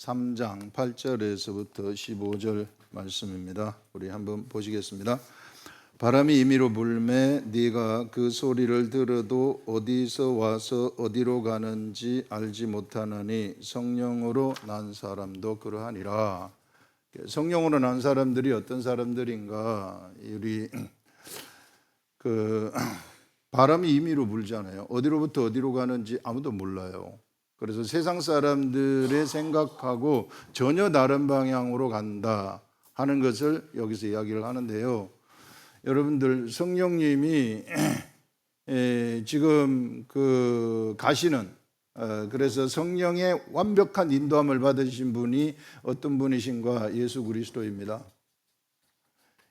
3장 8절에서부터 15절 말씀입니다. 우리 한번 보시겠습니다. 바람이 임의로 불매 네가 그 소리를 들어도 어디서 와서 어디로 가는지 알지 못하느니 성령으로 난 사람도 그러하니라. 성령으로 난 사람들이 어떤 사람들인가? 우리 바람이 임의로 불잖아요. 어디로부터 어디로 가는지 아무도 몰라요. 그래서 세상 사람들의 생각하고 전혀 다른 방향으로 간다 하는 것을 여기서 이야기를 하는데요. 여러분들, 성령님이 지금 가시는, 그래서 성령의 완벽한 인도함을 받으신 분이 어떤 분이신가? 예수 그리스도입니다.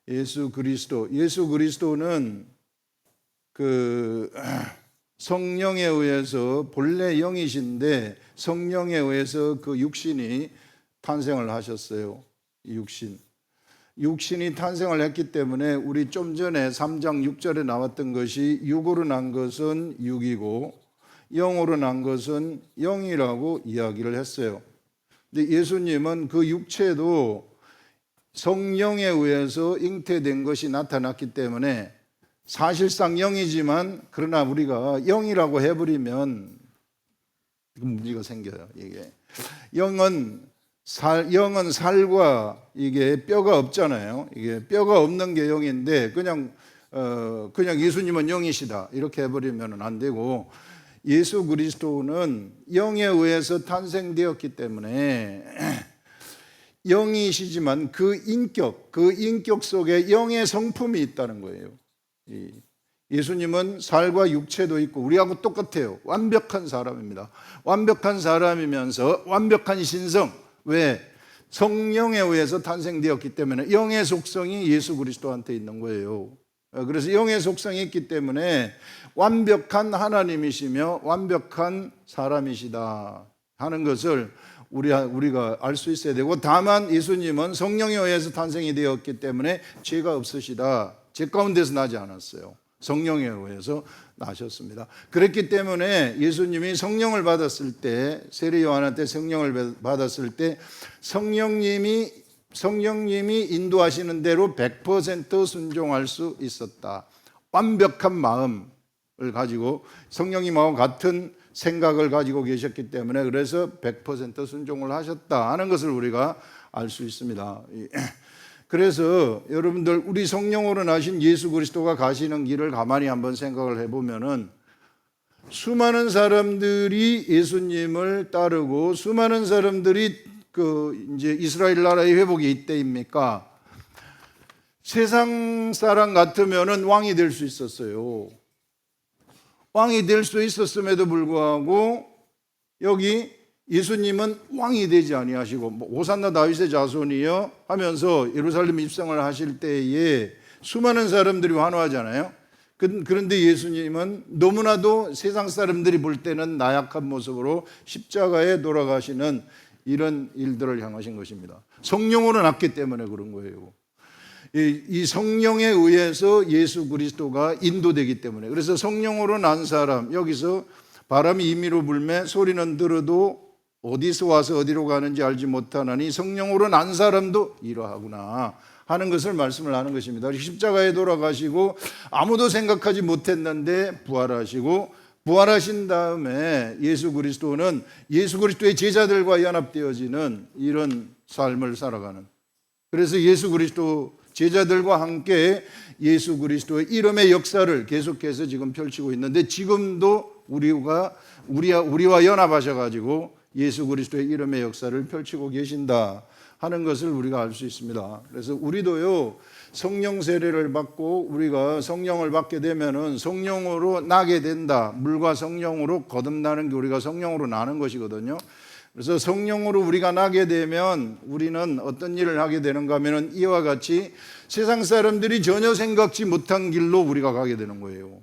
예수 그리스도는 성령에 의해서 본래 영이신데 성령에 의해서 그 육신이 탄생을 하셨어요. 육신이 탄생을 했기 때문에 우리 좀 전에 3장 6절에 나왔던 것이 육으로 난 것은 육이고 영으로 난 것은 영이라고 이야기를 했어요. 근데 예수님은 그 육체도 성령에 의해서 잉태된 것이 나타났기 때문에 사실상 영이지만 그러나 우리가 영이라고 해버리면 문제가 생겨요. 이게 영은 살과 이게 뼈가 없잖아요. 이게 뼈가 없는 게 영인데 그냥 예수님은 영이시다 이렇게 해버리면 안 되고, 예수 그리스도는 영에 의해서 탄생되었기 때문에 영이시지만 그 인격 속에 영의 성품이 있다는 거예요. 예수님은 살과 육체도 있고 우리하고 똑같아요. 완벽한 사람입니다. 완벽한 사람이면서 완벽한 신성. 왜? 성령에 의해서 탄생되었기 때문에 영의 속성이 예수 그리스도한테 있는 거예요. 그래서 영의 속성이 있기 때문에 완벽한 하나님이시며 완벽한 사람이시다 하는 것을 우리가 알 수 있어야 되고, 다만 예수님은 성령에 의해서 탄생이 되었기 때문에 죄가 없으시다. 죄 가운데서 나지 않았어요. 성령에 의해서 나셨습니다. 그렇기 때문에 예수님이 성령을 받았을 때, 세례 요한한테 성령을 받았을 때 성령님이 인도하시는 대로 100% 순종할 수 있었다. 완벽한 마음을 가지고 성령님하고 같은 생각을 가지고 계셨기 때문에 그래서 100% 순종을 하셨다 하는 것을 우리가 알 수 있습니다. 그래서 여러분들, 우리 성령으로 나신 예수 그리스도가 가시는 길을 가만히 한번 생각을 해보면은 수많은 사람들이 예수님을 따르고 수많은 사람들이 이제 이스라엘 나라의 회복이 이때입니까? 세상 사람 같으면은 왕이 될 수 있었어요. 왕이 될 수 있었음에도 불구하고 여기 예수님은 왕이 되지 아니하시고 호산나 다윗의 자손이여 하면서 예루살렘 입성을 하실 때에 수많은 사람들이 환호하잖아요. 그런데 예수님은 너무나도 세상 사람들이 볼 때는 나약한 모습으로 십자가에 돌아가시는 이런 일들을 향하신 것입니다. 성령으로 났기 때문에 그런 거예요. 이 성령에 의해서 예수 그리스도가 인도되기 때문에. 그래서 성령으로 난 사람, 여기서 바람이 임의로 불매 소리는 들어도 어디서 와서 어디로 가는지 알지 못하나니 성령으로 난 사람도 이러하구나 하는 것을 말씀을 하는 것입니다. 십자가에 돌아가시고 아무도 생각하지 못했는데 부활하시고, 부활하신 다음에 예수 그리스도는 예수 그리스도의 제자들과 연합되어지는 이런 삶을 살아가는, 그래서 예수 그리스도 제자들과 함께 예수 그리스도의 이름의 역사를 계속해서 지금 펼치고 있는데, 지금도 우리와 연합하셔가지고 예수 그리스도의 이름의 역사를 펼치고 계신다 하는 것을 우리가 알 수 있습니다. 그래서 우리도요, 성령 세례를 받고 우리가 성령을 받게 되면은 성령으로 나게 된다. 물과 성령으로 거듭나는 게 우리가 성령으로 나는 것이거든요. 그래서 성령으로 우리가 나게 되면 우리는 어떤 일을 하게 되는가 하면은 이와 같이 세상 사람들이 전혀 생각지 못한 길로 우리가 가게 되는 거예요.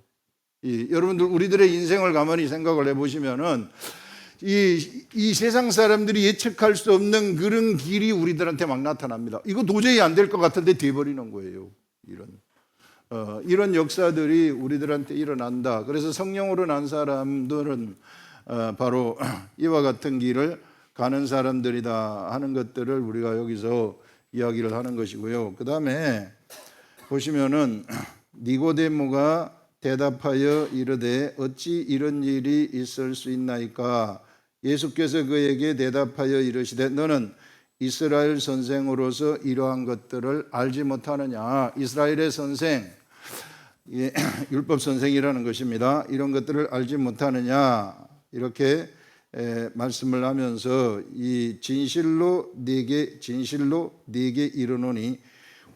여러분들, 우리들의 인생을 가만히 생각을 해보시면은 이 세상 사람들이 예측할 수 없는 그런 길이 우리들한테 막 나타납니다. 이거 도저히 안 될 것 같은데 돼버리는 거예요. 이런 역사들이 우리들한테 일어난다. 그래서 성령으로 난 사람들은 바로 이와 같은 길을 가는 사람들이다 하는 것들을 우리가 여기서 이야기를 하는 것이고요. 그 다음에 보시면은 니고데모가 대답하여 이르되 어찌 이런 일이 있을 수 있나이까. 예수께서 그에게 대답하여 이르시되 너는 이스라엘 선생으로서 이러한 것들을 알지 못하느냐. 이스라엘의 선생, 율법 선생이라는 것입니다. 이런 것들을 알지 못하느냐 이렇게 말씀을 하면서 이 진실로 네게 이르노니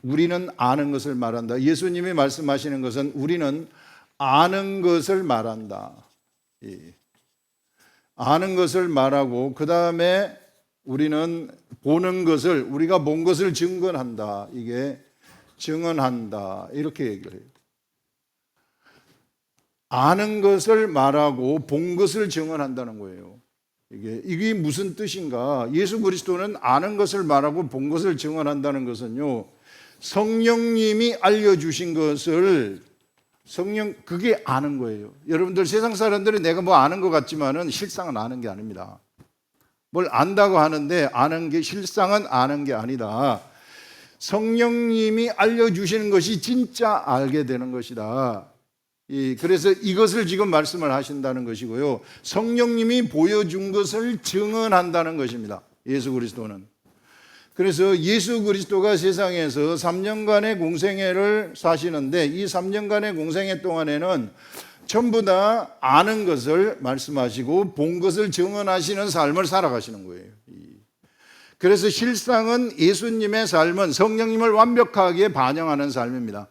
우리는 아는 것을 말한다. 예수님이 말씀하시는 것은 우리는 아는 것을 말한다. 아는 것을 말하고 그 다음에 우리는 보는 것을, 우리가 본 것을 증언한다. 이게 증언한다 이렇게 얘기를 해요. 아는 것을 말하고 본 것을 증언한다는 거예요. 이게 무슨 뜻인가? 예수 그리스도는 아는 것을 말하고 본 것을 증언한다는 것은요, 성령님이 알려주신 것을 그게 아는 거예요. 여러분들 세상 사람들이 내가 뭐 아는 것 같지만은 실상은 아는 게 아닙니다. 뭘 안다고 하는데 아는 게 실상은 아는 게 아니다. 성령님이 알려주시는 것이 진짜 알게 되는 것이다. 그래서 이것을 지금 말씀을 하신다는 것이고요. 성령님이 보여준 것을 증언한다는 것입니다. 예수 그리스도는. 그래서 예수 그리스도가 세상에서 3년간의 공생애를 사시는데 이 3년간의 공생애 동안에는 전부 다 아는 것을 말씀하시고 본 것을 증언하시는 삶을 살아가시는 거예요. 그래서 실상은 예수님의 삶은 성령님을 완벽하게 반영하는 삶입니다.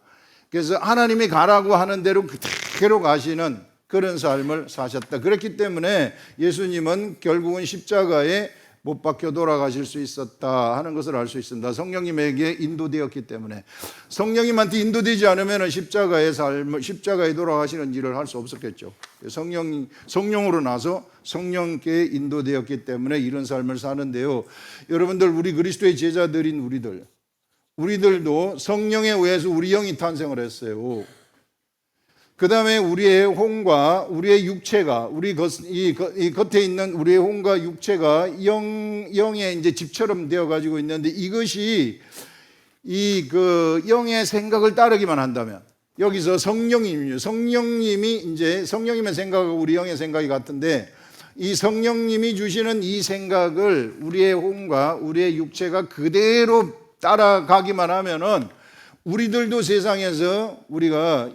그래서 하나님이 가라고 하는 대로 그대로 가시는 그런 삶을 사셨다. 그렇기 때문에 예수님은 결국은 십자가에 못 박혀 돌아가실 수 있었다 하는 것을 알 수 있습니다. 성령님에게 인도되었기 때문에. 성령님한테 인도되지 않으면 십자가의 삶을, 십자가에 돌아가시는 일을 할 수 없었겠죠. 성령으로 나서 성령께 인도되었기 때문에 이런 삶을 사는데요. 여러분들, 우리 그리스도의 제자들인 우리들도 성령에 의해서 우리 영이 탄생을 했어요. 그 다음에 우리의 혼과 우리의 육체가, 이 겉에 있는 우리의 혼과 육체가 영의 이제 집처럼 되어 가지고 있는데 이것이 영의 생각을 따르기만 한다면, 여기서 성령님이 이제 성령님의 생각하고 우리 영의 생각이 같은데 이 성령님이 주시는 이 생각을 우리의 혼과 우리의 육체가 그대로 따라가기만 하면은 우리들도 세상에서 우리가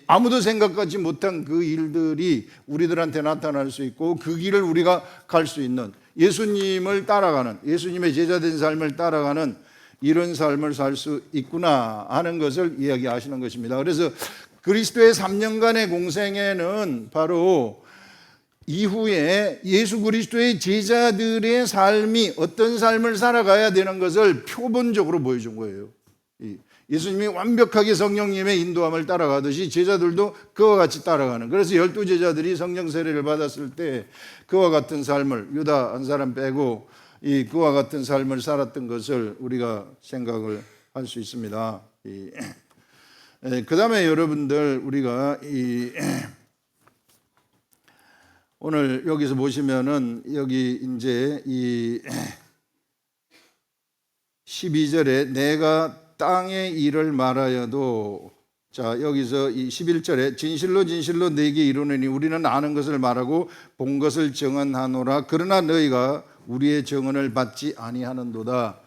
아무도 생각하지 못한 그 일들이 우리들한테 나타날 수 있고 그 길을 우리가 갈 수 있는, 예수님을 따라가는, 예수님의 제자된 삶을 따라가는 이런 삶을 살 수 있구나 하는 것을 이야기하시는 것입니다. 그래서 그리스도의 3년간의 공생애는 바로 이후에 예수 그리스도의 제자들의 삶이 어떤 삶을 살아가야 되는 것을 표본적으로 보여준 거예요. 예수님이 완벽하게 성령님의 인도함을 따라가듯이 제자들도 그와 같이 따라가는, 그래서 12제자들이 성령 세례를 받았을 때 그와 같은 삶을, 유다 한 사람 빼고 그와 같은 삶을 살았던 것을 우리가 생각을 할 수 있습니다. 그 다음에 여러분들, 우리가 오늘 여기서 보시면은 여기 이제 12절에 내가 땅의 일을 말하여도, 자 여기서 이 11절에 진실로 진실로 네게 이르노니 우리는 아는 것을 말하고 본 것을 증언하노라. 그러나 너희가 우리의 증언을 받지 아니하는도다.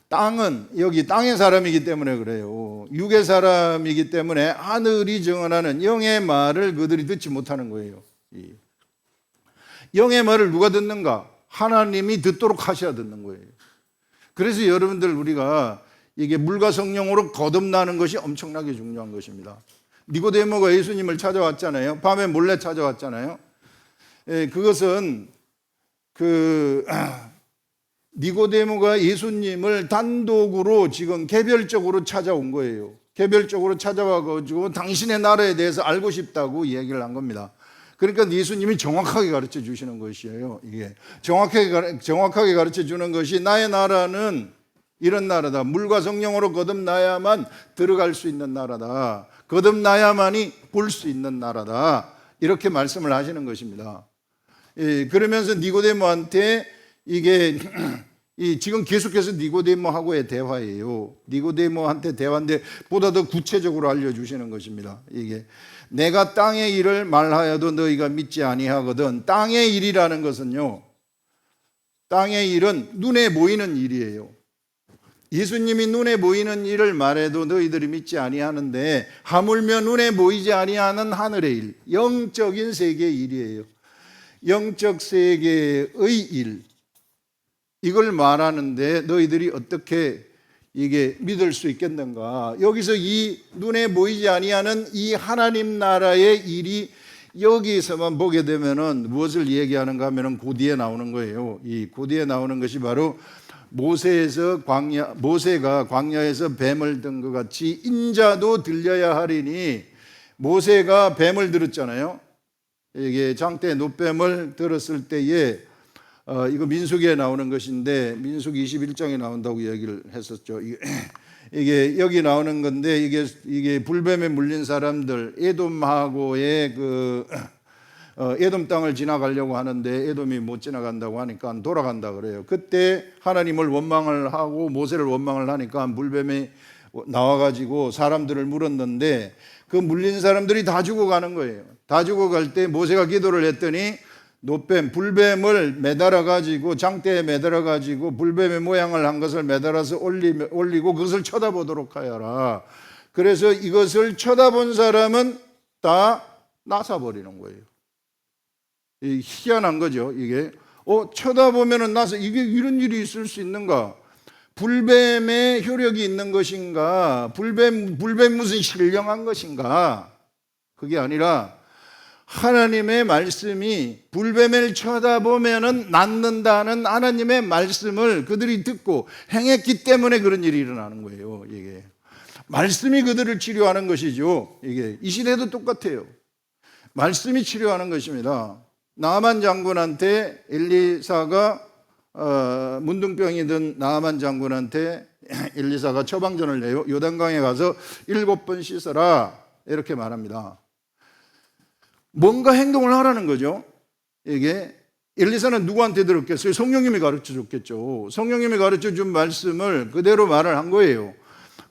땅은 여기 땅의 사람이기 때문에 그래요. 육의 사람이기 때문에 하늘이 증언하는 영의 말을 그들이 듣지 못하는 거예요. 영의 말을 누가 듣는가? 하나님이 듣도록 하셔야 듣는 거예요. 그래서 여러분들, 우리가 이게 물과 성령으로 거듭나는 것이 엄청나게 중요한 것입니다. 니고데모가 예수님을 찾아왔잖아요. 밤에 몰래 찾아왔잖아요. 그것은 니고데모가 예수님을 단독으로 지금 개별적으로 찾아온 거예요. 개별적으로 찾아와가지고 당신의 나라에 대해서 알고 싶다고 얘기를 한 겁니다. 그러니까 예수님이 정확하게 가르쳐 주시는 것이에요. 이게 정확하게 가르쳐 주는 것이, 나의 나라는 이런 나라다. 물과 성령으로 거듭나야만 들어갈 수 있는 나라다. 거듭나야만이 볼 수 있는 나라다. 이렇게 말씀을 하시는 것입니다. 그러면서 니고데모한테 이게 지금 계속해서 니고데모하고의 대화예요. 니고데모한테 대화인데 보다 더 구체적으로 알려주시는 것입니다. 이게 내가 땅의 일을 말하여도 너희가 믿지 아니하거든. 땅의 일이라는 것은요, 땅의 일은 눈에 보이는 일이에요. 예수님이 눈에 보이는 일을 말해도 너희들이 믿지 아니하는데 하물며 눈에 보이지 아니하는 하늘의 일, 영적인 세계의 일이에요. 영적 세계의 일, 이걸 말하는데 너희들이 어떻게 이게 믿을 수 있겠는가? 여기서 이 눈에 보이지 아니하는 이 하나님 나라의 일이 여기서만 보게 되면은 무엇을 얘기하는가 하면은 그 뒤에 나오는 거예요. 그 뒤에 나오는 것이 바로 모세가 광야에서 뱀을 든 것 같이 인자도 들려야 하리니, 모세가 뱀을 들었잖아요. 이게 장대 놋뱀을 들었을 때에 이거 민수기에 나오는 것인데 민수기 21장에 나온다고 얘기를 했었죠. 이게 여기 나오는 건데 이게 불뱀에 물린 사람들, 에돔하고의 에돔 땅을 지나가려고 하는데 에돔이 못 지나간다고 하니까 돌아간다 그래요. 그때 하나님을 원망을 하고 모세를 원망을 하니까 물뱀이 나와가지고 사람들을 물었는데 그 물린 사람들이 다 죽어가는 거예요. 다 죽어갈 때 모세가 기도를 했더니 불뱀을 매달아가지고 장대에 매달아가지고 불뱀의 모양을 한 것을 매달아서 올리고 그것을 쳐다보도록 하여라. 그래서 이것을 쳐다본 사람은 다 나사버리는 거예요. 희한한 거죠. 이게 쳐다보면은 나서 이게 이런 일이 있을 수 있는가? 불뱀의 효력이 있는 것인가? 불뱀 무슨 신령한 것인가? 그게 아니라 하나님의 말씀이 불뱀을 쳐다보면은 낫는다는 하나님의 말씀을 그들이 듣고 행했기 때문에 그런 일이 일어나는 거예요. 이게 말씀이 그들을 치료하는 것이죠. 이게 이 시대도 똑같아요. 말씀이 치료하는 것입니다. 나아만 장군한테 엘리사가 문둥병이 든 나아만 장군한테 엘리사가 처방전을 내요. 요단강에 가서 7번 씻어라 이렇게 말합니다. 뭔가 행동을 하라는 거죠. 이게 엘리사는 누구한테 들었겠어요? 성령님이 가르쳐 줬겠죠. 성령님이 가르쳐 준 말씀을 그대로 말을 한 거예요.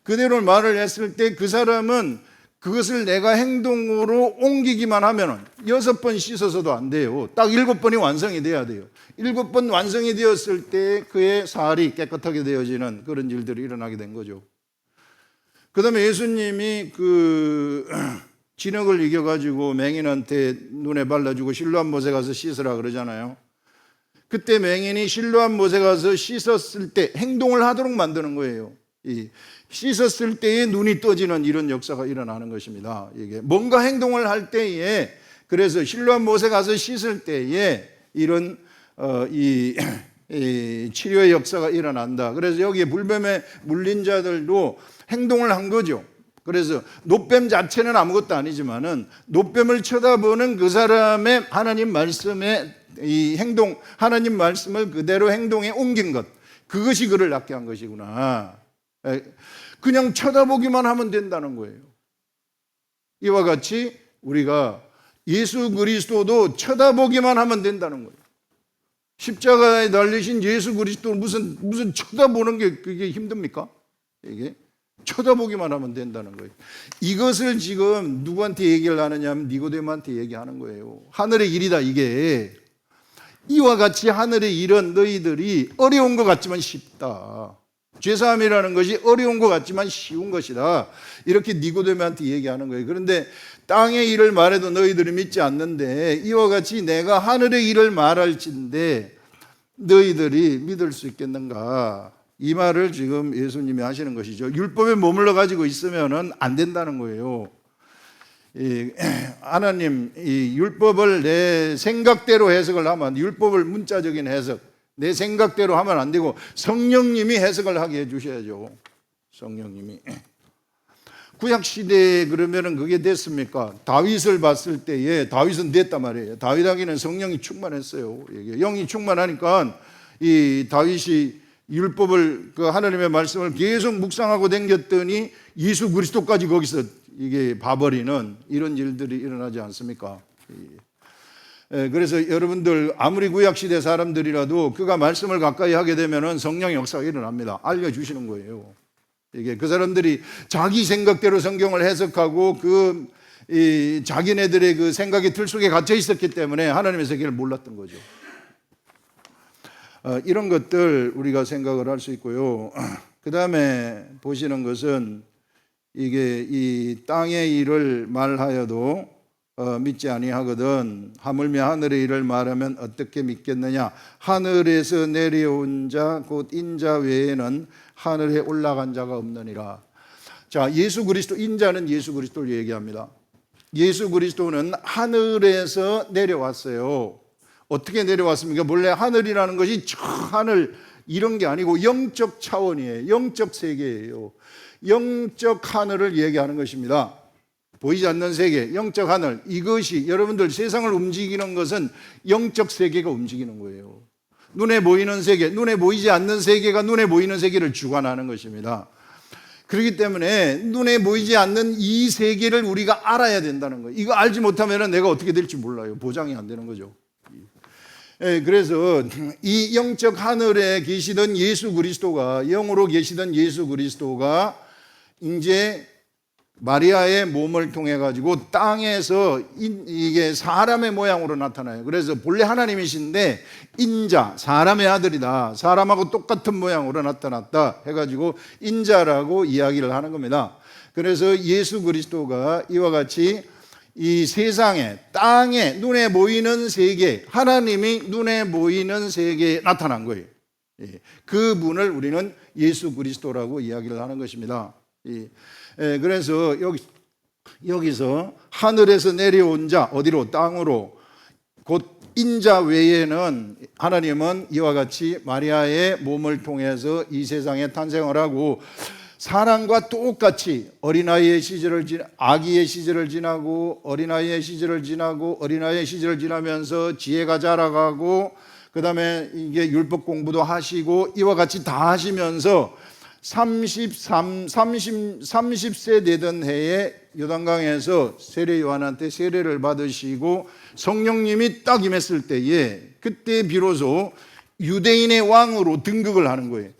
그대로 말을 했을 때 그 사람은 그것을 내가 행동으로 옮기기만 하면 6번 씻어서도 안 돼요. 딱 7번이 완성이 돼야 돼요. 7번 완성이 되었을 때 그의 살이 깨끗하게 되어지는 그런 일들이 일어나게 된 거죠. 그 다음에 예수님이 진흙을 이겨가지고 맹인한테 눈에 발라주고 실로암 못에 가서 씻으라 그러잖아요. 그때 맹인이 실로암 못에 가서 씻었을 때 행동을 하도록 만드는 거예요. 씻었을 때에 눈이 떠지는 이런 역사가 일어나는 것입니다. 이게 뭔가 행동을 할 때에, 그래서 실로암 못에 가서 씻을 때에 이런 이 치료의 역사가 일어난다. 그래서 여기에 불뱀에 물린 자들도 행동을 한 거죠. 그래서 놋뱀 자체는 아무것도 아니지만은 놋뱀을 쳐다보는 그 사람의 하나님 말씀의 이 행동, 하나님 말씀을 그대로 행동에 옮긴 것, 그것이 그를 낫게 한 것이구나. 그냥 쳐다보기만 하면 된다는 거예요. 이와 같이 우리가 예수 그리스도도 쳐다보기만 하면 된다는 거예요. 십자가에 달리신 예수 그리스도 무슨 쳐다보는 게 그게 힘듭니까? 이게 쳐다보기만 하면 된다는 거예요. 이것을 지금 누구한테 얘기를 하느냐 하면 니고데모한테 얘기하는 거예요. 하늘의 일이다 이게. 이와 같이 하늘의 일은 너희들이 어려운 것 같지만 쉽다. 죄사함이라는 것이 어려운 것 같지만 쉬운 것이다. 이렇게 니고데모한테 얘기하는 거예요. 그런데 땅의 일을 말해도 너희들이 믿지 않는데 이와 같이 내가 하늘의 일을 말할진데 너희들이 믿을 수 있겠는가? 이 말을 지금 예수님이 하시는 것이죠. 율법에 머물러 가지고 있으면은 안 된다는 거예요. 하나님, 이 율법을 내 생각대로 해석을 하면, 율법을 문자적인 해석, 내 생각대로 하면 안 되고 성령님이 해석을 하게 해주셔야죠. 성령님이. 구약 시대에 그러면은 그게 됐습니까? 다윗을 봤을 때에 다윗은 됐단 말이에요. 다윗에게는 성령이 충만했어요. 영이 충만하니까 이 다윗이 율법을, 그 하나님의 말씀을 계속 묵상하고 댕겼더니 예수 그리스도까지 거기서 이게 봐버리는 이런 일들이 일어나지 않습니까? 그래서 여러분들 아무리 구약시대 사람들이라도 그가 말씀을 가까이 하게 되면은 성령의 역사가 일어납니다. 알려주시는 거예요. 이게 그 사람들이 자기 생각대로 성경을 해석하고 자기네들의 그 생각의 틀 속에 갇혀 있었기 때문에 하나님의 세계를 몰랐던 거죠. 이런 것들 우리가 생각을 할 수 있고요. 그 다음에 보시는 것은 이게 이 땅의 일을 말하여도 믿지 아니하거든 하물며 하늘의 일을 말하면 어떻게 믿겠느냐. 하늘에서 내려온 자 곧 인자 외에는 하늘에 올라간 자가 없느니라. 자, 예수 그리스도, 인자는 예수 그리스도를 얘기합니다. 예수 그리스도는 하늘에서 내려왔어요. 어떻게 내려왔습니까? 원래 하늘이라는 것이 저 하늘 이런 게 아니고 영적 차원이에요. 영적 세계예요. 영적 하늘을 얘기하는 것입니다. 보이지 않는 세계, 영적 하늘, 이것이 여러분들 세상을 움직이는 것은 영적 세계가 움직이는 거예요. 눈에 보이는 세계, 눈에 보이지 않는 세계가 눈에 보이는 세계를 주관하는 것입니다. 그렇기 때문에 눈에 보이지 않는 이 세계를 우리가 알아야 된다는 거예요. 이거 알지 못하면 내가 어떻게 될지 몰라요. 보장이 안 되는 거죠. 그래서 이 영적 하늘에 계시던 예수 그리스도가, 영으로 계시던 예수 그리스도가 이제 마리아의 몸을 통해 가지고 땅에서 이게 사람의 모양으로 나타나요. 그래서 본래 하나님이신데 인자, 사람의 아들이다, 사람하고 똑같은 모양으로 나타났다 해가지고 인자라고 이야기를 하는 겁니다. 그래서 예수 그리스도가 이와 같이 이 세상에, 땅에, 눈에 보이는 세계, 하나님이 눈에 보이는 세계에 나타난 거예요. 그분을 우리는 예수 그리스도라고 이야기를 하는 것입니다. 그래서 여기서 하늘에서 내려온 자, 어디로? 땅으로. 곧 인자 외에는 하나님은 이와 같이 마리아의 몸을 통해서 이 세상에 탄생을 하고 사람과 똑같이 어린아이의 시절을 아기의 시절을 지나고 어린아이의 시절을 지나고 어린아이의 시절을 지나면서 지혜가 자라가고 그 다음에 이게 율법 공부도 하시고 이와 같이 다 하시면서 30세 되던 해에 요단강에서 세례 요한한테 세례를 받으시고 성령님이 딱 임했을 때에 그때 비로소 유대인의 왕으로 등극을 하는 거예요.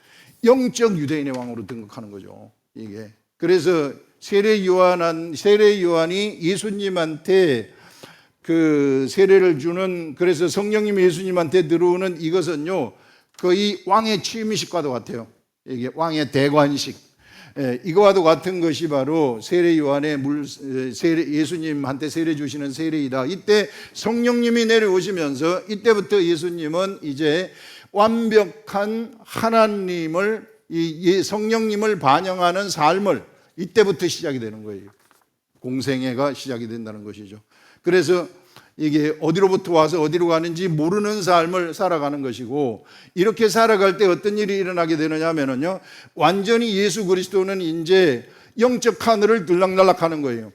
영적 유대인의 왕으로 등극하는 거죠. 이게 그래서 세례 요한이 예수님한테 그 세례를 주는, 그래서 성령님이 예수님한테 들어오는 이것은요 거의 왕의 취임식과도 같아요. 이게 왕의 대관식, 이거와도 같은 것이 바로 세례 요한의 예수님한테 세례 주시는 세례이다. 이때 성령님이 내려오시면서 이때부터 예수님은 이제 완벽한 하나님을, 성령님을 반영하는 삶을 이때부터 시작이 되는 거예요. 공생애가 시작이 된다는 것이죠. 그래서 이게 어디로부터 와서 어디로 가는지 모르는 삶을 살아가는 것이고, 이렇게 살아갈 때 어떤 일이 일어나게 되느냐 하면요, 완전히 예수 그리스도는 이제 영적 하늘을 들락날락 하는 거예요.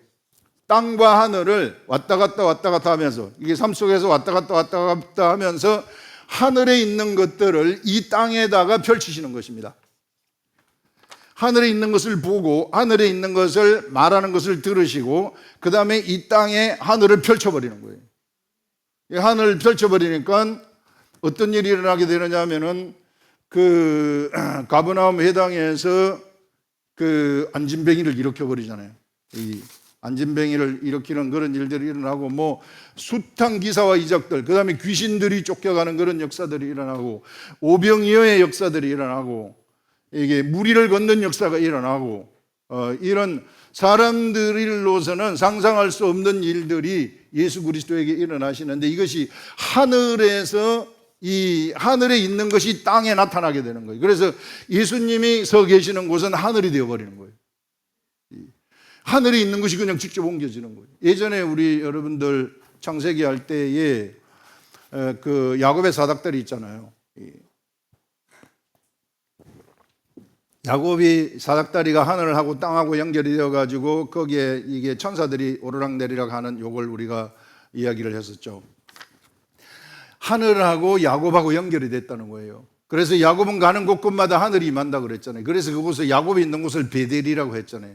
땅과 하늘을 왔다 갔다 하면서, 이게 삶 속에서 왔다 갔다 하면서 하늘에 있는 것들을 이 땅에다가 펼치시는 것입니다. 하늘에 있는 것을 보고 하늘에 있는 것을 말하는 것을 들으시고 그 다음에 이 땅에 하늘을 펼쳐버리는 거예요. 이 하늘을 펼쳐버리니까 어떤 일이 일어나게 되느냐 하면은 그 가버나움 회당에서 그 안진뱅이를 일으켜버리잖아요. 이 안진뱅이를 일으키는 그런 일들이 일어나고, 뭐 숱한 기사와 이적들, 그 다음에 귀신들이 쫓겨가는 그런 역사들이 일어나고, 오병이어의 역사들이 일어나고, 이게 무리를 걷는 역사가 일어나고, 이런 사람들로서는 상상할 수 없는 일들이 예수 그리스도에게 일어나시는데, 이것이 하늘에서, 이 하늘에 있는 것이 땅에 나타나게 되는 거예요. 그래서 예수님이 서 계시는 곳은 하늘이 되어버리는 거예요. 하늘에 있는 것이 그냥 직접 옮겨지는 거예요. 예전에 우리 여러분들 창세기 할 때에 그 야곱의 사닥다리 있잖아요. 야곱이 사닥다리가 하늘하고 땅하고 연결이 되어 가지고 거기에 이게 천사들이 오르락내리락 하는 요걸 우리가 이야기를 했었죠. 하늘하고 야곱하고 연결이 됐다는 거예요. 그래서 야곱은 가는 곳곳마다 하늘이 임한다 그랬잖아요. 그래서 그곳을, 야곱이 있는 곳을 베델이라고 했잖아요.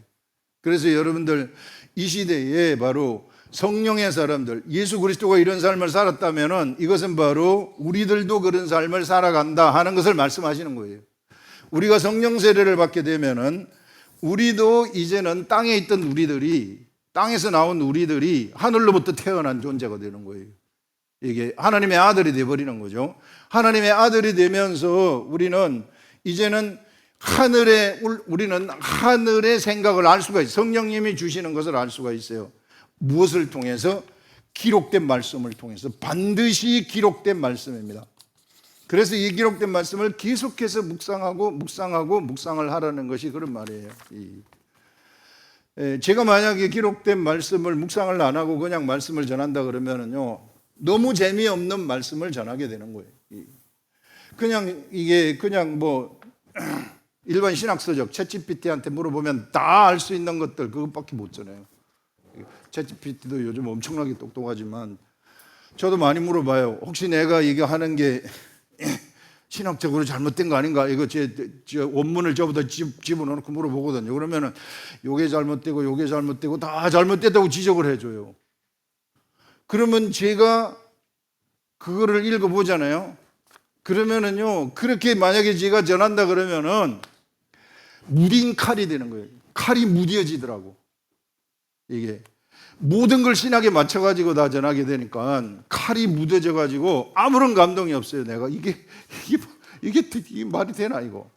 그래서 여러분들 이 시대에 바로 성령의 사람들, 예수 그리스도가 이런 삶을 살았다면은 이것은 바로 우리들도 그런 삶을 살아간다 하는 것을 말씀하시는 거예요. 우리가 성령 세례를 받게 되면은 우리도 이제는 땅에 있던 우리들이, 땅에서 나온 우리들이 하늘로부터 태어난 존재가 되는 거예요. 이게 하나님의 아들이 되어버리는 거죠. 하나님의 아들이 되면서 우리는 이제는 우리는 하늘의 생각을 알 수가 있어요. 성령님이 주시는 것을 알 수가 있어요. 무엇을 통해서? 기록된 말씀을 통해서. 반드시 기록된 말씀입니다. 그래서 이 기록된 말씀을 계속해서 묵상을 하라는 것이 그런 말이에요. 제가 만약에 기록된 말씀을 묵상을 안 하고 그냥 말씀을 전한다 그러면은요, 너무 재미없는 말씀을 전하게 되는 거예요. 그냥 뭐 일반 신학서적 챗GPT한테 물어보면 다 알 수 있는 것들 그것밖에 못 전해요. 챗GPT도 요즘 엄청나게 똑똑하지만 저도 많이 물어봐요. 혹시 내가 이거 하는 게 신학적으로 잘못된 거 아닌가? 이거 제 원문을 저보다 집어넣고 물어보거든요. 그러면은 요게 잘못되고 다 잘못됐다고 지적을 해줘요. 그러면 제가 그거를 읽어보잖아요. 그러면은요, 그렇게 만약에 제가 전한다 그러면은 무딘 칼이 되는 거예요. 칼이 무뎌지더라고. 이게 모든 걸 신학에 맞춰가지고 다 전하게 되니까 칼이 묻어져 가지고 아무런 감동이 없어요. 내가 이게 말이 되나 이거.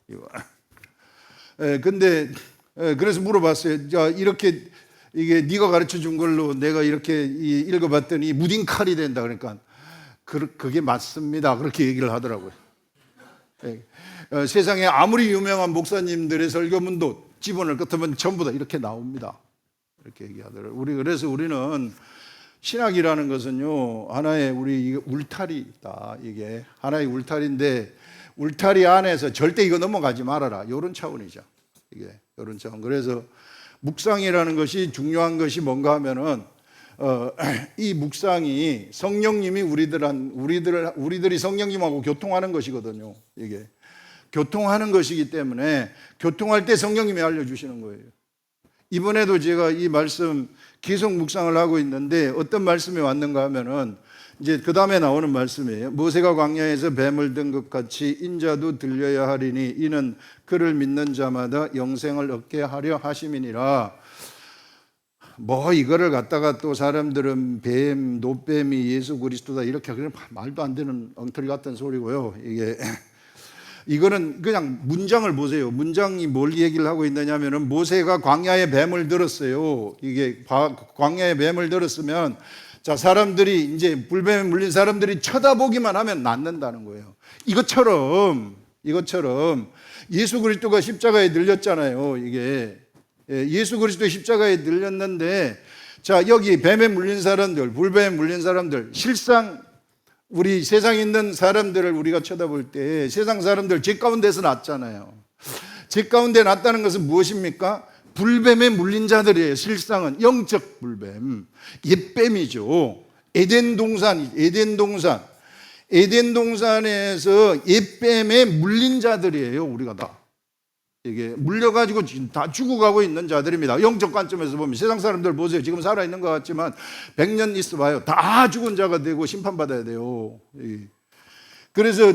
근데 그래서 물어봤어요. 자, 이렇게 이게 네가 가르쳐 준 걸로 내가 이렇게 읽어봤더니 무딘 칼이 된다. 그러니까 그게 맞습니다. 그렇게 얘기를 하더라고요. 세상에 아무리 유명한 목사님들의 설교문도 집어넣을 것 같으면 전부 다 이렇게 나옵니다. 이렇게 얘기하더라고요. 그래서 우리는 신학이라는 것은요, 하나의 우리 울타리다. 이게 하나의 울타리인데 울타리 안에서 절대 이거 넘어가지 말아라. 이런 차원이죠. 이게 이런 차원. 그래서 묵상이라는 것이 중요한 것이 뭔가 하면은 이 묵상이 성령님이 우리들이 성령님하고 교통하는 것이거든요. 이게 교통하는 것이기 때문에 교통할 때 성령님이 알려주시는 거예요. 이번에도 제가 이 말씀 계속 묵상을 하고 있는데 어떤 말씀이 왔는가 하면은 이제 그 다음에 나오는 말씀이에요. 모세가 광야에서 뱀을 든 것 같이 인자도 들려야 하리니 이는 그를 믿는 자마다 영생을 얻게 하려 하심이니라. 뭐 이거를 갖다가 또 사람들은 뱀, 노뱀이 예수 그리스도다 이렇게 그냥 말도 안 되는 엉터리 같은 소리고요. 이거는 그냥 문장을 보세요. 문장이 뭘 얘기를 하고 있느냐면은 모세가 광야에 뱀을 들었어요. 이게 광야에 뱀을 들었으면 자, 사람들이 이제 불뱀에 물린 사람들이 쳐다보기만 하면 낫는다는 거예요. 이것처럼 예수 그리스도가 십자가에 늘렸잖아요. 이게 예수 그리스도 십자가에 늘렸는데 자, 여기 뱀에 물린 사람들, 불뱀에 물린 사람들, 실상 우리 세상에 있는 사람들을 우리가 쳐다볼 때 세상 사람들 제 가운데서 났잖아요. 제 가운데 났다는 것은 무엇입니까? 불뱀에 물린 자들이에요. 실상은 영적 불뱀, 옛뱀이죠. 에덴 동산에서 옛뱀에 물린 자들이에요. 우리가 다 이게 물려가지고 지금 다 죽어가고 있는 자들입니다. 영적 관점에서 보면 세상 사람들 보세요. 지금 살아있는 것 같지만 100년 있어봐요. 다 죽은 자가 되고 심판받아야 돼요. 그래서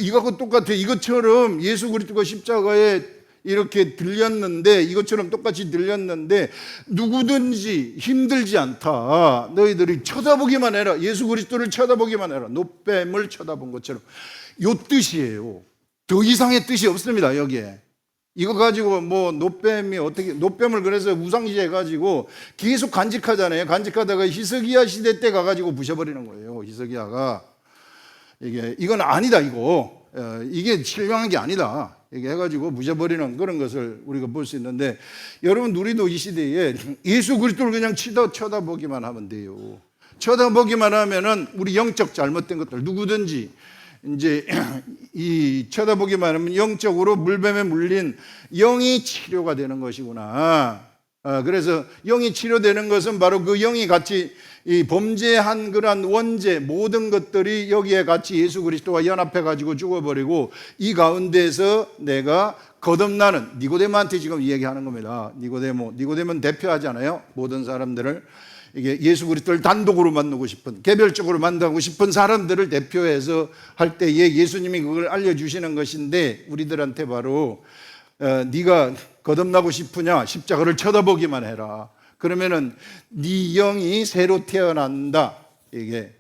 이거하고 똑같아요. 이것처럼 예수 그리스도가 십자가에 이렇게 들렸는데 이것처럼 똑같이 들렸는데 누구든지 힘들지 않다. 너희들이 쳐다보기만 해라. 예수 그리스도를 쳐다보기만 해라. 노뱀을 쳐다본 것처럼 요 뜻이에요. 더 이상의 뜻이 없습니다. 여기에 이거 가지고 뭐 노뱀을 그래서 우상시해 가지고 계속 간직하잖아요. 간직하다가 히스기야 시대 때 가가지고 부셔버리는 거예요. 히스기야가 이건 아니다. 이게 신령한 게 아니다. 이게 해가지고 부셔버리는 그런 것을 우리가 볼 수 있는데 여러분 우리도 이 시대에 예수 그리스도를 그냥 쳐다보기만 하면 돼요. 쳐다보기만 하면은 우리 영적 잘못된 것들 누구든지 이제 이 쳐다보기만 하면 영적으로 물뱀에 물린 영이 치료가 되는 것이구나. 그래서 영이 치료되는 것은 바로 그 영이 같이 이 범죄한 그러한 원죄 모든 것들이 여기에 같이 예수 그리스도와 연합해 가지고 죽어버리고 이 가운데서 내가 거듭나는 니고데모한테 지금 이야기하는 겁니다. 니고데모는 대표하잖아요. 모든 사람들을 이게 예수 그리스도를 단독으로 만나고 싶은, 개별적으로 만나고 싶은 사람들을 대표해서 할 때에 예수님이 그걸 알려주시는 것인데, 우리들한테 바로 네가 거듭나고 싶으냐? 십자가를 쳐다보기만 해라. 그러면은 네 영이 새로 태어난다. 이게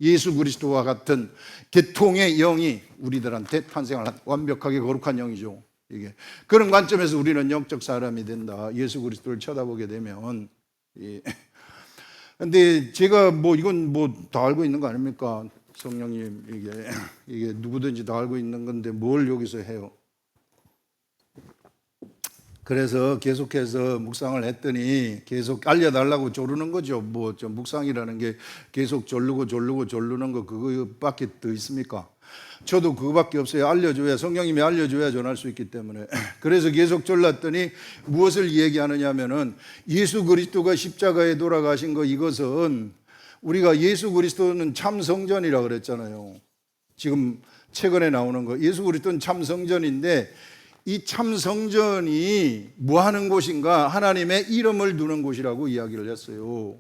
예수 그리스도와 같은 계통의 영이 우리들한테 탄생을 한, 완벽하게 거룩한 영이죠. 이게 그런 관점에서 우리는 영적 사람이 된다. 예수 그리스도를 쳐다보게 되면. 근데 제가 뭐 이건 뭐 다 알고 있는 거 아닙니까? 성령님, 이게 누구든지 다 알고 있는 건데 뭘 여기서 해요? 그래서 계속해서 묵상을 했더니 계속 알려달라고 조르는 거죠. 뭐 좀 묵상이라는 게 계속 조르는 거 그거밖에 더 있습니까? 저도 그거밖에 없어요. 알려줘야, 성령님이 알려줘야 전할 수 있기 때문에. 그래서 계속 졸랐더니 무엇을 얘기하느냐 하면은 예수 그리스도가 십자가에 돌아가신 거, 이것은 우리가 예수 그리스도는 참 성전이라 그랬잖아요. 지금 최근에 나오는 거, 예수 그리스도는 참 성전인데, 이 참 성전이 뭐 하는 곳인가? 하나님의 이름을 두는 곳이라고 이야기를 했어요.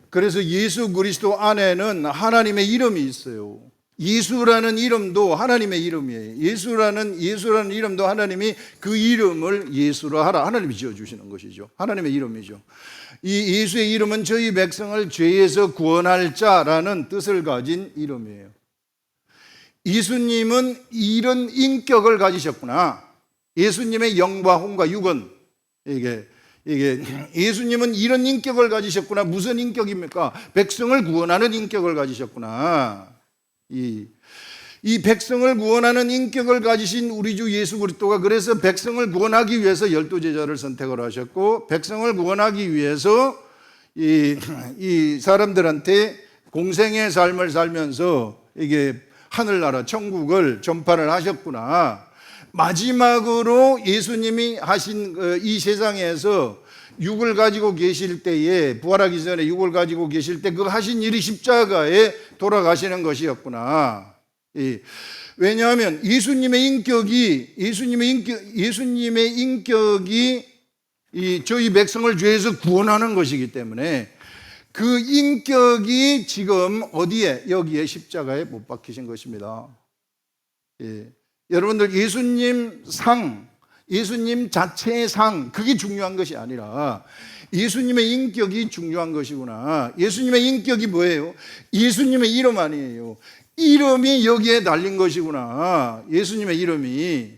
그래서 예수 그리스도 안에는 하나님의 이름이 있어요. 예수라는 이름도 하나님의 이름이에요. 예수라는 이름도 하나님이 그 이름을 예수라 하라, 하나님이 지어주시는 것이죠. 하나님의 이름이죠. 이 예수의 이름은 저희 백성을 죄에서 구원할 자라는 뜻을 가진 이름이에요. 예수님은 이런 인격을 가지셨구나. 예수님의 영과 혼과 육은, 이게 예수님은 이런 인격을 가지셨구나. 무슨 인격입니까? 백성을 구원하는 인격을 가지셨구나. 이 백성을 구원하는 인격을 가지신 우리 주 예수 그리스도가, 그래서 백성을 구원하기 위해서 12제자를 선택을 하셨고, 백성을 구원하기 위해서 이 사람들한테 공생의 삶을 살면서 이게 하늘나라 천국을 전파를 하셨구나. 마지막으로 예수님이 하신 이 세상에서 육을 가지고 계실 때에, 부활하기 전에 육을 가지고 계실 때 그 하신 일이 십자가에 돌아가시는 것이었구나. 왜냐하면 예수님의 인격이 저희 백성을 죄에서 구원하는 것이기 때문에, 그 인격이 지금 어디에? 여기에 십자가에 못 박히신 것입니다. 여러분들, 예수님 자체의 상, 그게 중요한 것이 아니라 예수님의 인격이 중요한 것이구나. 예수님의 인격이 뭐예요? 예수님의 이름 아니에요. 이름이 여기에 달린 것이구나. 예수님의 이름이.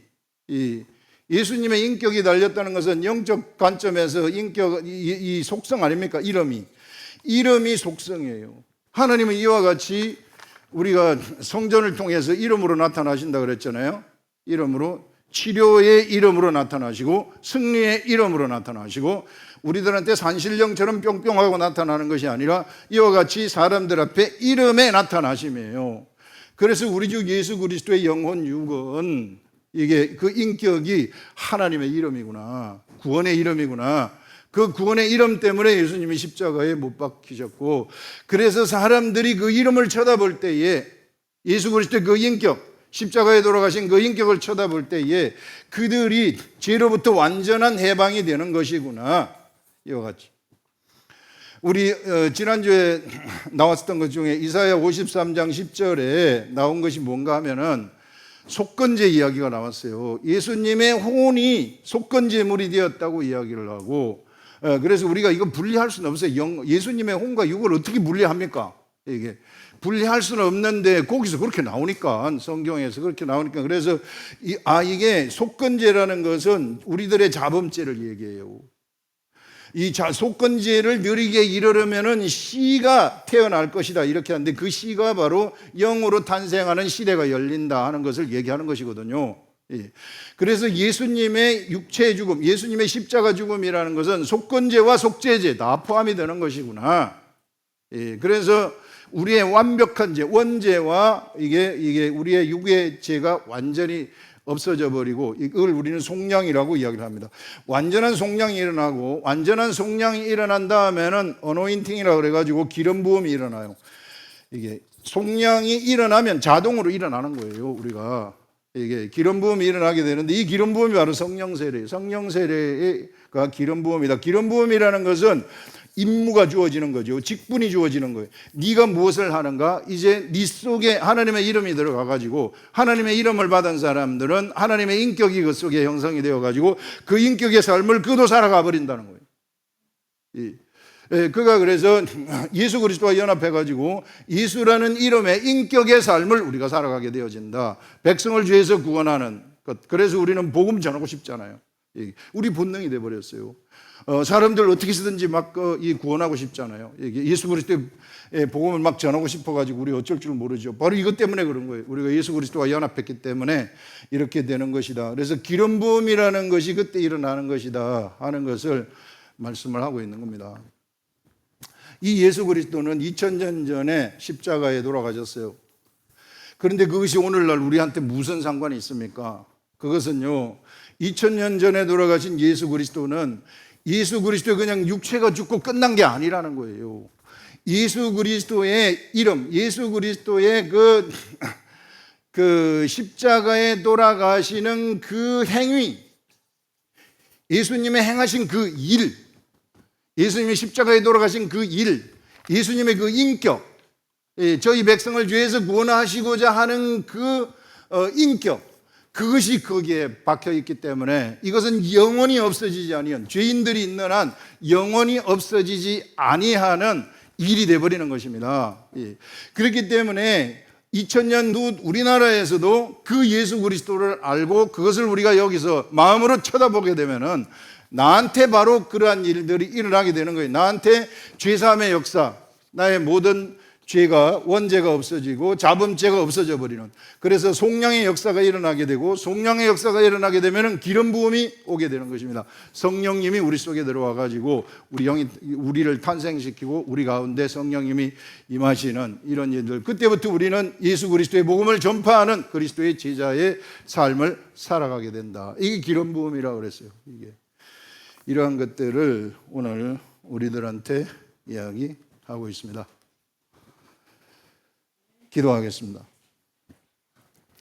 예수님의 인격이 달렸다는 것은 영적 관점에서 이 속성 아닙니까? 이름이 속성이에요. 하나님은 이와 같이 우리가 성전을 통해서 이름으로 나타나신다 그랬잖아요. 이름으로, 치료의 이름으로 나타나시고, 승리의 이름으로 나타나시고, 우리들한테 산신령처럼 뿅뿅하고 나타나는 것이 아니라 이와 같이 사람들 앞에 이름에 나타나심이에요. 그래서 우리 주 예수 그리스도의 영혼 육은, 이게 그 인격이 하나님의 이름이구나, 구원의 이름이구나. 그 구원의 이름 때문에 예수님이 십자가에 못 박히셨고, 그래서 사람들이 그 이름을 쳐다볼 때에, 예수 그리스도의 그 인격, 십자가에 돌아가신 그 인격을 쳐다볼 때에 그들이 죄로부터 완전한 해방이 되는 것이구나. 이와 같이 우리 지난주에 나왔었던 것 중에 이사야 53장 10절에 나온 것이 뭔가 하면은 속건제 이야기가 나왔어요. 예수님의 혼이 속건제물이 되었다고 이야기를 하고, 그래서 우리가 이거 분리할 수는 없어요. 예수님의 혼과 육을 어떻게 분리합니까? 이게 분리할 수는 없는데 거기서 그렇게 나오니까, 성경에서 그렇게 나오니까, 그래서 이게 속건제라는 것은 우리들의 자범죄를 얘기해요. 이 속건제를 누리게 이르려면은 씨가 태어날 것이다, 이렇게 하는데, 그 씨가 바로 영으로 탄생하는 시대가 열린다 하는 것을 얘기하는 것이거든요. 그래서 예수님의 육체의 죽음, 예수님의 십자가 죽음이라는 것은 속건제와 속죄제 다 포함이 되는 것이구나. 그래서 우리의 완벽한 죄, 원죄와 이게 우리의 육의 죄가 완전히 없어져 버리고, 이걸 우리는 속량이라고 이야기를 합니다. 완전한 속량이 일어나고, 완전한 속량이 일어난 다음에는 어노인팅이라고 그래가지고 기름 부음이 일어나요. 이게 속량이 일어나면 자동으로 일어나는 거예요. 우리가 이게 기름 부음이 일어나게 되는데, 이 기름 부음이 바로 성령 세례예요. 성령 세례가 기름 부음이다. 기름 부음이라는 것은 임무가 주어지는 거죠. 직분이 주어지는 거예요. 네가 무엇을 하는가? 이제 네 속에 하나님의 이름이 들어가 가지고 하나님의 이름을 받은 사람들은 하나님의 인격이 그 속에 형성이 되어 가지고 그 인격의 삶을 그도 살아가 버린다는 거예요. 그가 그래서 예수 그리스도와 연합해 가지고 예수라는 이름의 인격의 삶을 우리가 살아가게 되어진다. 백성을 죄에서 구원하는 것. 그래서 우리는 복음 전하고 싶잖아요. 우리 본능이 돼 버렸어요. 사람들 어떻게 해서든지 막 구원하고 싶잖아요. 예수 그리스도의 복음을 막 전하고 싶어가지고 우리 어쩔 줄 모르죠. 바로 이것 때문에 그런 거예요. 우리가 예수 그리스도와 연합했기 때문에 이렇게 되는 것이다. 그래서 기름 부음이라는 것이 그때 일어나는 것이다 하는 것을 말씀을 하고 있는 겁니다. 이 예수 그리스도는 2000년 전에 십자가에 돌아가셨어요. 그런데 그것이 오늘날 우리한테 무슨 상관이 있습니까? 그것은요, 2000년 전에 돌아가신 예수 그리스도는 예수 그리스도의 그냥 육체가 죽고 끝난 게 아니라는 거예요. 예수 그리스도의 이름, 예수 그리스도의 그 십자가에 돌아가시는 그 행위, 예수님의 행하신 그 일, 예수님의 십자가에 돌아가신 그 일, 예수님의 그 인격, 저희 백성을 죄에서 구원하시고자 하는 그 인격, 그것이 거기에 박혀 있기 때문에 이것은 영원히 없어지지 아니한, 죄인들이 있는 한 영원히 없어지지 아니하는 일이 되어버리는 것입니다. 그렇기 때문에 2000년 후 우리나라에서도 그 예수 그리스도를 알고 그것을 우리가 여기서 마음으로 쳐다보게 되면은 나한테 바로 그러한 일들이 일어나게 되는 거예요. 나한테 죄사함의 역사, 나의 모든 죄가, 원죄가 없어지고 잡음죄가 없어져 버리는, 그래서 속량의 역사가 일어나게 되고, 속량의 역사가 일어나게 되면 기름 부음이 오게 되는 것입니다. 성령님이 우리 속에 들어와 가지고 우리를 탄생시키고 우리 가운데 성령님이 임하시는 이런 일들, 그때부터 우리는 예수 그리스도의 복음을 전파하는 그리스도의 제자의 삶을 살아가게 된다. 이게 기름 부음이라고 그랬어요. 이러한 것들을 오늘 우리들한테 이야기하고 있습니다. 기도하겠습니다.